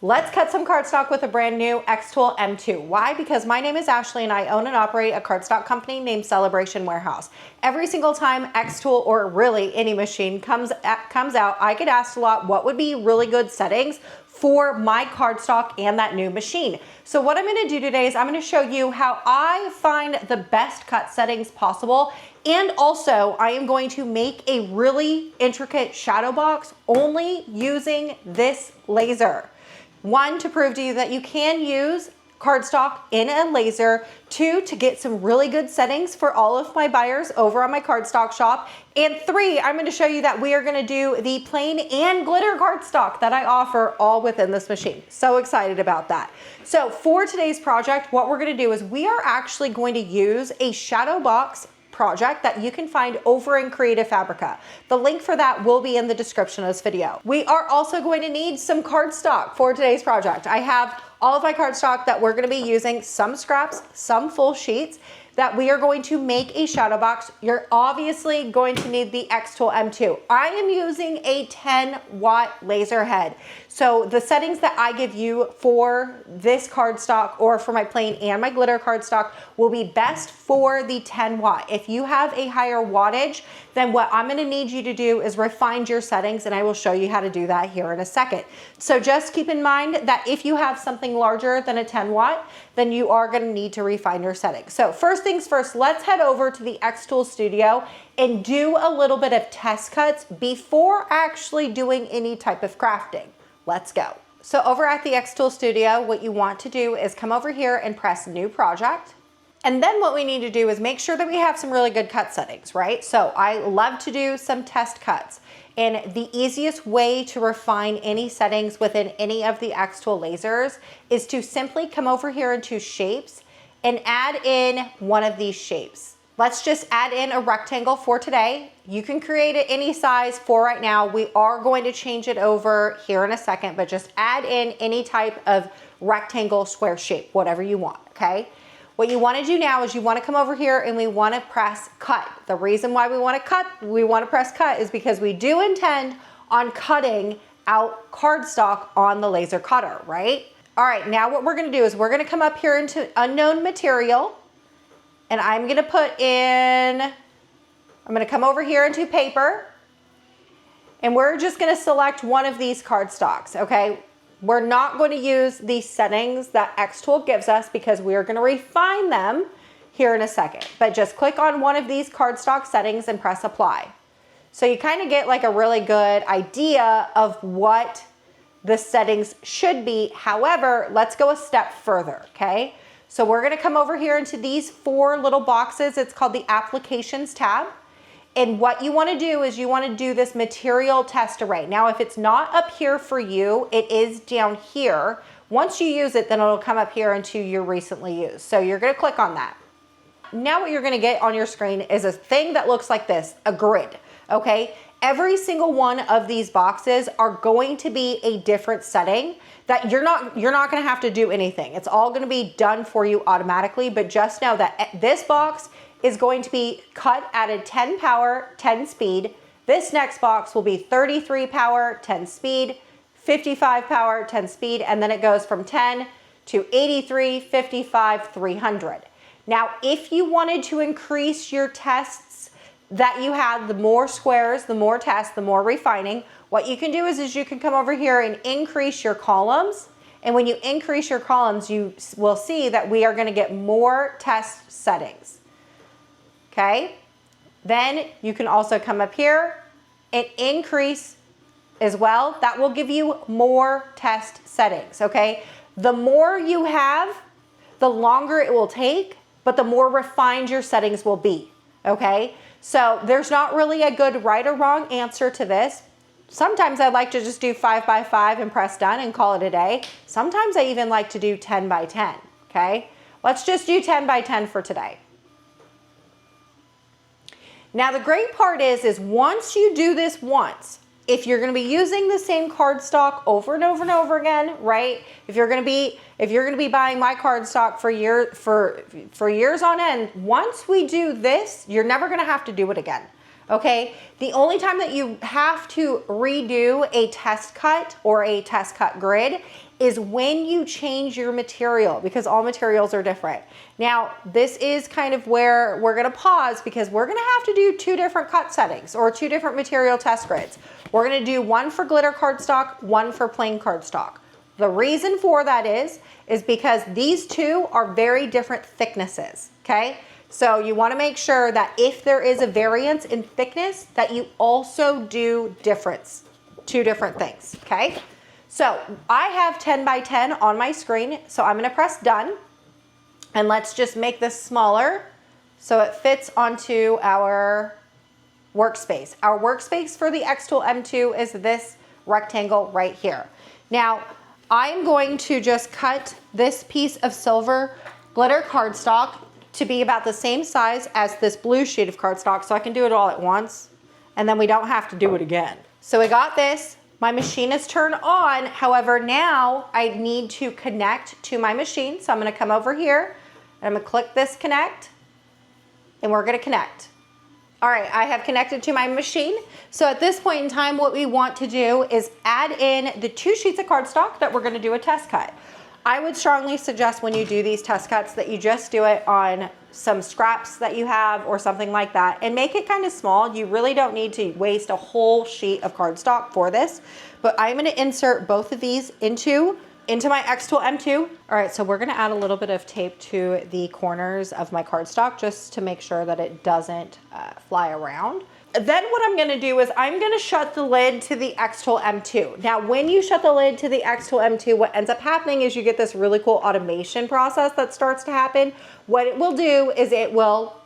Let's cut some cardstock with a brand new xTool M2. Why? Because my name is Ashlee and I own and operate a cardstock company named Celebration Warehouse. Every single time xTool, or really any machine, comes out, I get asked a lot what would be really good settings for my cardstock and that new machine. So what I'm gonna do today is I'm gonna show you how I find the best cut settings possible, and also I am going to make a really intricate shadow box only using this laser. One, to prove to you that you can use cardstock in a laser. Two, to get some really good settings for all of my buyers over on my cardstock shop. And three, I'm going to show you that we are going to do the plain and glitter cardstock that I offer all within this machine. So excited about that. So for today's project, what we're going to do is we are actually going to use a shadow box project that you can find over in Creative Fabrica. The link for that will be in the description of this video. We are also going to need some cardstock for today's project. I have all of my cardstock that we're going to be using, some scraps, some full sheets, that we are going to make a shadow box. You're obviously going to need the xTool M2. I am using a 10-watt laser head. So the settings that I give you for this cardstock or for my plain and my glitter cardstock will be best for the 10-watt. If you have a higher wattage, then what I'm gonna need you to do is refine your settings, and I will show you how to do that here in a second. So just keep in mind that if you have something larger than a 10-watt, then you are gonna need to refine your settings. So first things first, let's head over to the xTool Studio and do a little bit of test cuts before actually doing any type of crafting. Let's go. So over at the xTool Studio, what you want to do is come over here and press New Project. And then what we need to do is make sure that we have some really good cut settings, right? So I love to do some test cuts. And the easiest way to refine any settings within any of the xTool lasers is to simply come over here into Shapes and add in one of these shapes. Let's just add in a rectangle for today. You can create it any size for right now. We are going to change it over here in a second, but just add in any type of rectangle, square shape, whatever you want, okay? What you want to do now is you want to come over here and we want to press cut. The reason why we want to press cut is because we do intend on cutting out cardstock on the laser cutter, right? All right, now what we're going to do is we're going to come up here into unknown material, and I'm going to come over here into paper, and we're just going to select one of these cardstocks, okay? We're not going to use the settings that xTool gives us because we are going to refine them here in a second. But just click on one of these cardstock settings and press apply. So you kind of get like a really good idea of what the settings should be. However, let's go a step further, okay? So we're going to come over here into these four little boxes. It's called the Applications tab. And what you want to do is you want to do this material test array. Now, if it's not up here for you, it is down here. Once you use it, then it'll come up here into your recently used. So you're going to click on that. Now what you're going to get on your screen is a thing that looks like this, a grid, okay? Every single one of these boxes are going to be a different setting that you're not going to have to do anything. It's all going to be done for you automatically, but just know that this box is going to be cut at a 10 power, 10 speed. This next box will be 33 power, 10 speed, 55 power, 10 speed, and then it goes from 10 to 83, 55, 300. Now, if you wanted to increase your tests that you had, the more squares, the more tests, the more refining, what you can do is you can come over here and increase your columns. And when you increase your columns, you will see that we are going to get more test settings. Okay, then you can also come up here and increase as well. That will give you more test settings, okay? The more you have, the longer it will take, but the more refined your settings will be, okay? So there's not really a good right or wrong answer to this. Sometimes I like to just do 5 by 5 and press done and call it a day. Sometimes I even like to do 10 by 10, okay? Let's just do 10 by 10 for today. Now the great part is once you do this once, if you're going to be using the same cardstock over and over and over again, right? If you're going to be buying my cardstock for years on end, once we do this, you're never going to have to do it again. Okay, the only time that you have to redo a test cut or a test cut grid is when you change your material, because all materials are different. Now, this is kind of where we're gonna pause because we're gonna have to do 2 different cut settings or 2 different material test grids. We're gonna do one for glitter cardstock, one for plain cardstock. The reason for that is because these 2 are very different thicknesses, okay? So you wanna make sure that if there is a variance in thickness, that you also do 2 different things, okay? So I have 10 by 10 on my screen, so I'm gonna press done, and let's just make this smaller so it fits onto our workspace. Our workspace for the xTool M2 is this rectangle right here. Now, I'm going to just cut this piece of silver glitter cardstock to be about the same size as this blue sheet of cardstock, so I can do it all at once, and then we don't have to do it again. So we got this. My machine is turned on. However, now I need to connect to my machine. So I'm gonna come over here and I'm gonna click this connect, and we're gonna connect. All right, I have connected to my machine. So at this point in time, what we want to do is add in the 2 sheets of cardstock that we're gonna do a test cut. I would strongly suggest when you do these test cuts that you just do it on some scraps that you have or something like that, and make it kind of small. You really don't need to waste a whole sheet of cardstock for this, but I'm gonna insert both of these into my xTool M2. All right, so we're gonna add a little bit of tape to the corners of my cardstock just to make sure that it doesn't fly around. Then what I'm gonna do is I'm gonna shut the lid to the xTool M2. Now, when you shut the lid to the xTool M2, what ends up happening is you get this really cool automation process that starts to happen. What it will do is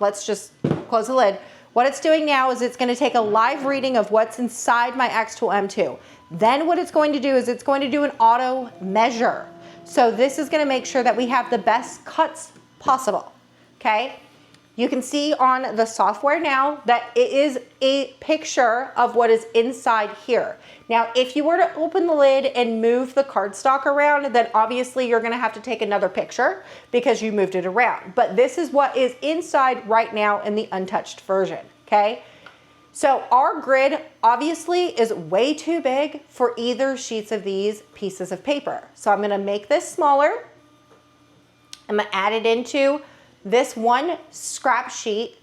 let's just close the lid. What it's doing now is it's gonna take a live reading of what's inside my xTool M2. Then what it's going to do is it's going to do an auto measure. So this is gonna make sure that we have the best cuts possible, okay? You can see on the software now that it is a picture of what is inside here. Now, if you were to open the lid and move the cardstock around, then obviously you're gonna have to take another picture because you moved it around. But this is what is inside right now in the untouched version, okay? So our grid obviously is way too big for either sheets of these pieces of paper. So I'm gonna make this smaller. I'm gonna add it into this one scrap sheet,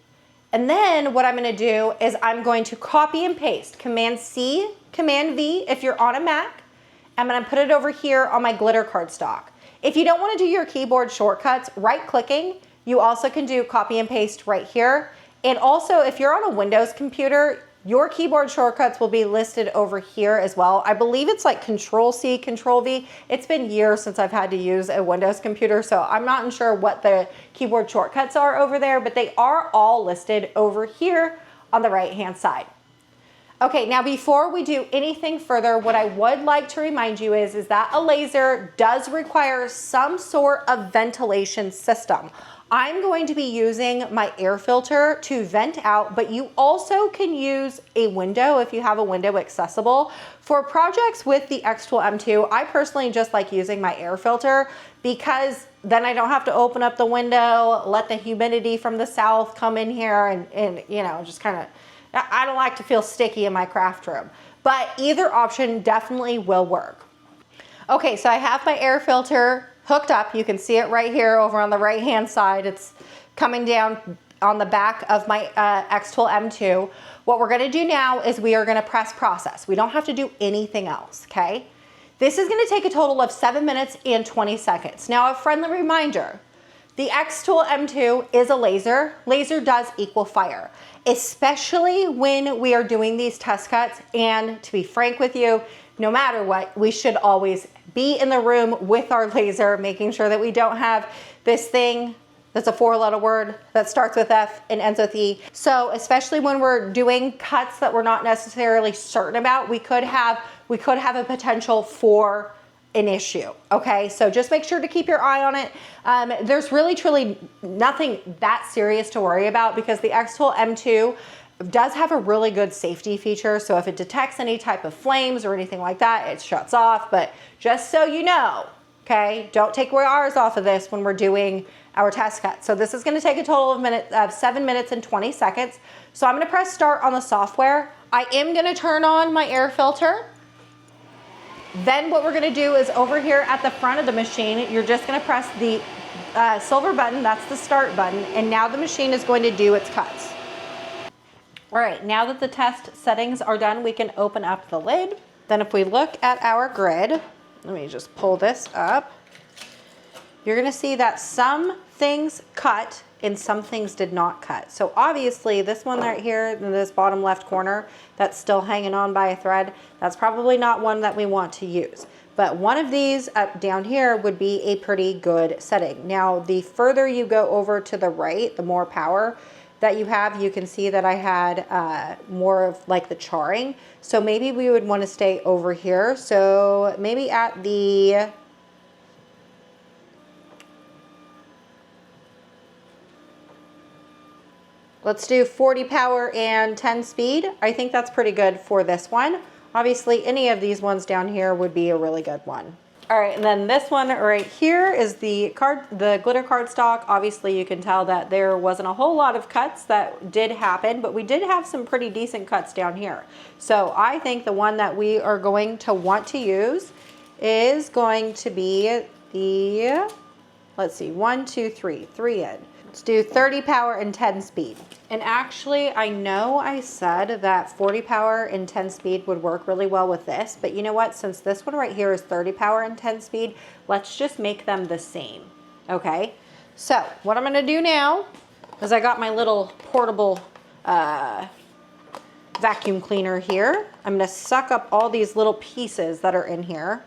and then what I'm gonna do is I'm going to copy and paste, Command C, Command V if you're on a Mac. I'm gonna put it over here on my glitter cardstock. If you don't wanna do your keyboard shortcuts, right-clicking, you also can do copy and paste right here. And also, if you're on a Windows computer, your keyboard shortcuts will be listed over here as well. I believe it's like Control C, Control V. It's been years since I've had to use a Windows computer, so I'm not sure what the keyboard shortcuts are over there, but they are all listed over here on the right-hand side. Okay, now before we do anything further, what I would like to remind you is that a laser does require some sort of ventilation system. I'm going to be using my air filter to vent out, but you also can use a window if you have a window accessible. For projects with the xTool M2, I personally just like using my air filter because then I don't have to open up the window, let the humidity from the south come in here and you know, just kind of, I don't like to feel sticky in my craft room, but either option definitely will work. Okay, so I have my air filter hooked up. You can see it right here over on the right hand side. It's coming down on the back of my xTool M2. What we're gonna do now is we are gonna press process. We don't have to do anything else, okay? This is gonna take a total of 7 minutes and 20 seconds. Now, a friendly reminder, the xTool M2 is a laser. Laser does equal fire, especially when we are doing these test cuts. And to be frank with you, no matter what, we should always be in the room with our laser, making sure that we don't have this thing that's a 4-letter word that starts with F and ends with E. So especially when we're doing cuts that we're not necessarily certain about, we could have a potential for an issue, okay? So just make sure to keep your eye on it. There's really, truly nothing that serious to worry about because the xTool M2 does have a really good safety feature. So if it detects any type of flames or anything like that, it shuts off. But just so you know, okay, don't take your eyes off of this when we're doing our test cut. So this is gonna take a total of 7 minutes and 20 seconds. So I'm gonna press start on the software. I am gonna turn on my air filter. Then what we're gonna do is over here at the front of the machine, you're just gonna press the silver button, that's the start button, and now the machine is going to do its cuts. All right, now that the test settings are done, we can open up the lid. Then if we look at our grid, let me just pull this up. You're gonna see that some things cut and some things did not cut. So obviously this one right here in this bottom left corner that's still hanging on by a thread, that's probably not one that we want to use. But one of these up down here would be a pretty good setting. Now, the further you go over to the right, the more power that you have, you can see that I had more of like the charring. So maybe we would want to stay over here. So maybe at the, let's do 40 power and 10 speed. I think that's pretty good for this one. Obviously, any of these ones down here would be a really good one. All right, and then this one right here is the glitter cardstock. Obviously, you can tell that there wasn't a whole lot of cuts that did happen, but we did have some pretty decent cuts down here. So I think the one that we are going to want to use is going to be the, let's see, 1, 2, 3 in. Let's do 30 power and 10 speed. And actually, I know I said that 40 power and 10 speed would work really well with this, but you know what? Since this one right here is 30 power and 10 speed, let's just make them the same, okay? So what I'm gonna do now is I got my little portable vacuum cleaner here. I'm gonna suck up all these little pieces that are in here.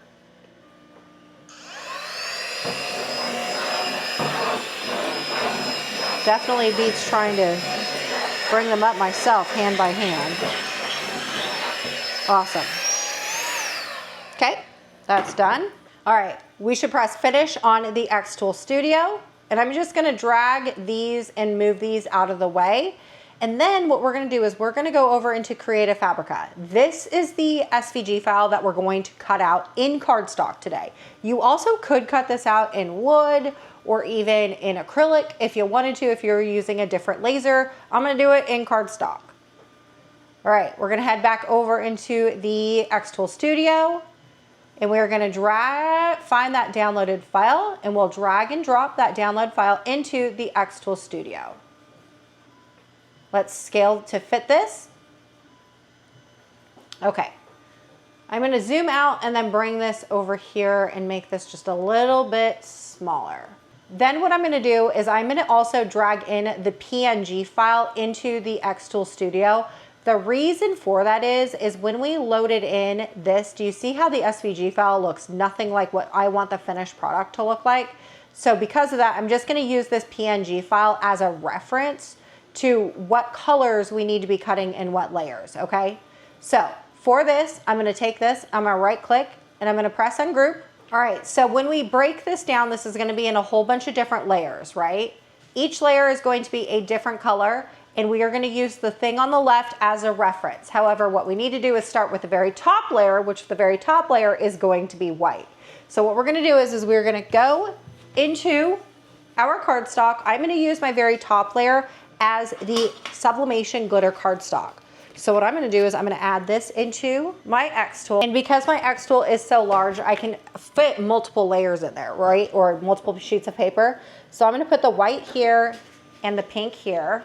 Definitely beats trying to bring them up myself hand by hand. Awesome. Okay, that's done. All right, we should press finish on the xTool Studio, and I'm just gonna drag these and move these out of the way. And then what we're gonna do is we're gonna go over into Creative Fabrica. This is the SVG file that we're going to cut out in Cardstock today. You also could cut this out in wood or even in acrylic if you wanted to, if you're using a different laser. I'm gonna do it in Cardstock. All right, we're gonna head back over into the xTool Studio, and we're gonna find that downloaded file, and we'll drag and drop that download file into the xTool Studio. Let's scale to fit this. Okay, I'm gonna zoom out and then bring this over here and make this just a little bit smaller. Then what I'm gonna do is I'm gonna also drag in the PNG file into the xTool Studio. The reason for that is when we loaded in this, do you see how the SVG file looks nothing like what I want the finished product to look like? So because of that, I'm just gonna use this PNG file as a reference to what colors we need to be cutting in what layers, okay? So for this, I'm gonna take this, I'm gonna right click, and I'm gonna press ungroup. All right, so when we break this down, this is gonna be in a whole bunch of different layers, right? Each layer is going to be a different color, and we are gonna use the thing on the left as a reference. However, what we need to do is start with the very top layer, which the very top layer is going to be white. So what we're gonna do is we're gonna go into our cardstock. I'm gonna use my very top layer as the sublimation glitter cardstock. So what I'm gonna do is I'm gonna add this into my xTool. And because my xTool is so large, I can fit multiple layers in there, right? Or multiple sheets of paper. So I'm gonna put the white here and the pink here.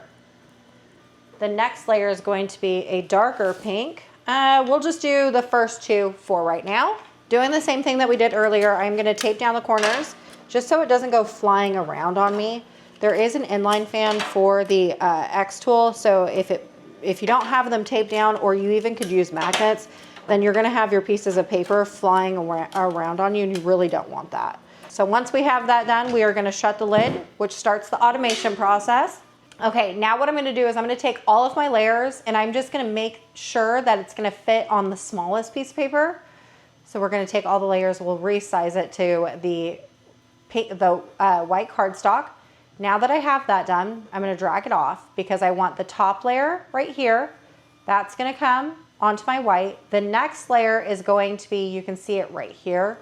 The next layer is going to be a darker pink. We'll just do the first two for right now. Doing the same thing that we did earlier, I'm gonna tape down the corners just so it doesn't go flying around on me. There is an inline fan for the xTool, so if you don't have them taped down, or you even could use magnets, then you're gonna have your pieces of paper flying around on you, and you really don't want that. So once we have that done, we are gonna shut the lid, which starts the automation process. Okay, now what I'm gonna do is I'm gonna take all of my layers, and I'm just gonna make sure that it's gonna fit on the smallest piece of paper. So we're gonna take all the layers, we'll resize it to the white cardstock. Now that I have that done, I'm gonna drag it off because I want the top layer right here. That's gonna come onto my white. The next layer is going to be, you can see it right here.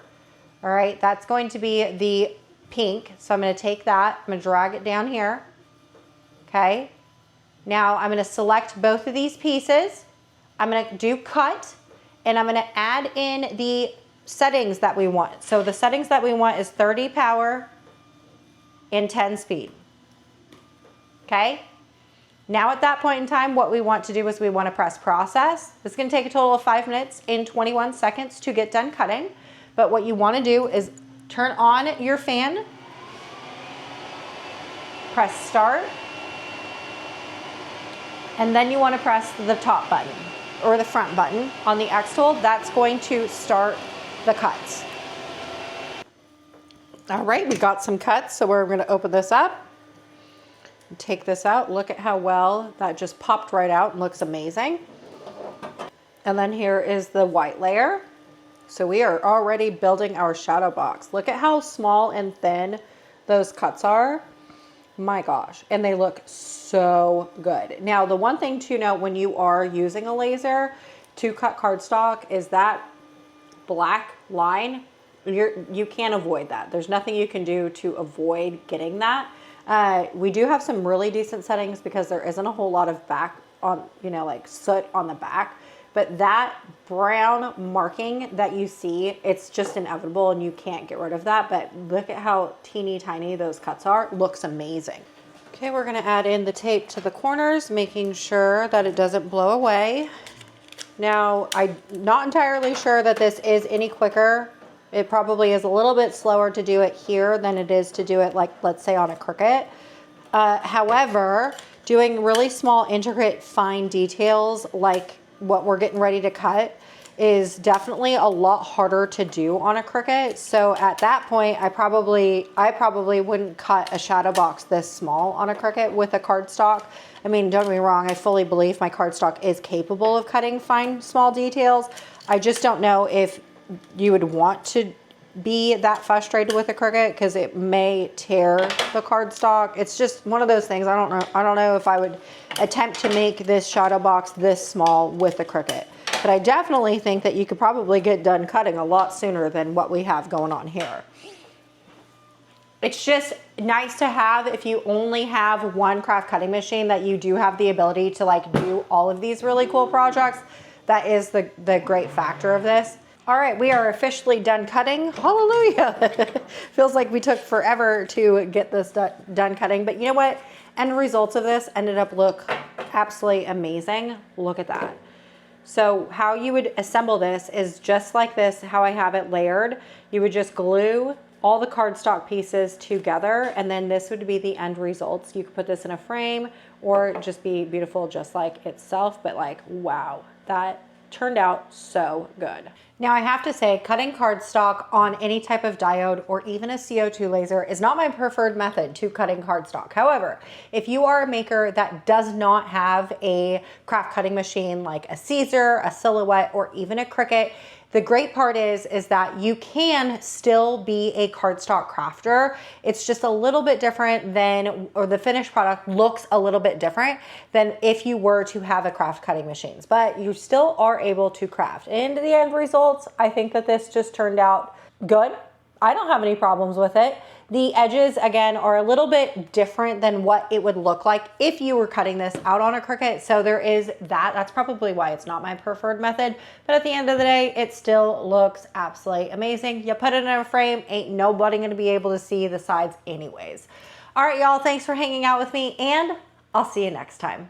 All right, that's going to be the pink. So I'm gonna take that, I'm gonna drag it down here. Okay, now I'm gonna select both of these pieces. I'm gonna do cut, and I'm gonna add in the settings that we want. So the settings that we want is 30 power and 10 speed. Okay? Now at that point in time, what we want to do is we want to press process. It's going to take a total of 5 minutes and 21 seconds to get done cutting. But what you want to do is turn on your fan, press start, and then you want to press the top button or the front button on the xTool. That's going to start the cuts. All right, we got some cuts, so we're going to open this up. Take this out. Look at how well that just popped right out and looks amazing. And then here is the white layer. So we are already building our shadow box. Look at how small and thin those cuts are. My gosh, and they look so good. Now, the one thing to note when you are using a laser to cut cardstock is that black line, you can't avoid that. There's nothing you can do to avoid getting that. We do have some really decent settings because there isn't a whole lot of back on, like soot on the back, but that brown marking that you see, it's just inevitable and you can't get rid of that. But look at how teeny tiny those cuts are. Looks amazing. Okay, we're gonna add in the tape to the corners, making sure that it doesn't blow away. Now, I'm not entirely sure that this is any quicker. It probably is a little bit slower to do it here than it is to do it, like, let's say on a Cricut. However, doing really small, intricate, fine details like what we're getting ready to cut is definitely a lot harder to do on a Cricut. So at that point, I probably wouldn't cut a shadow box this small on a Cricut with a cardstock. I mean, don't get me wrong, I fully believe my cardstock is capable of cutting fine, small details. I just don't know if you would want to be that frustrated with a Cricut because it may tear the cardstock. It's just one of those things. I don't know if I would attempt to make this shadow box this small with a Cricut. But I definitely think that you could probably get done cutting a lot sooner than what we have going on here. It's just nice to have, if you only have one craft cutting machine, that you do have the ability to like do all of these really cool projects. That is the great factor of this. All right, we are officially done cutting. Hallelujah. Feels like we took forever to get this done cutting, but you know what? End results of this ended up look absolutely amazing. Look at that. So how you would assemble this is just like this, how I have it layered. You would just glue all the cardstock pieces together, and then this would be the end results. You could put this in a frame or just be beautiful just like itself, but like, wow, that turned out so good. Now I have to say, cutting cardstock on any type of diode or even a CO2 laser is not my preferred method to cutting cardstock. However, if you are a maker that does not have a craft cutting machine like a Caesar, a Silhouette, or even a Cricut, the great part is that you can still be a cardstock crafter. It's just a little bit different than, or the finished product looks a little bit different than if you were to have a craft cutting machines, but you still are able to craft. And the end results, I think that this just turned out good. I don't have any problems with it. The edges, again, are a little bit different than what it would look like if you were cutting this out on a Cricut. So there is that. That's probably why it's not my preferred method. But at the end of the day, it still looks absolutely amazing. You put it in a frame, ain't nobody gonna be able to see the sides anyways. All right, y'all, thanks for hanging out with me, and I'll see you next time.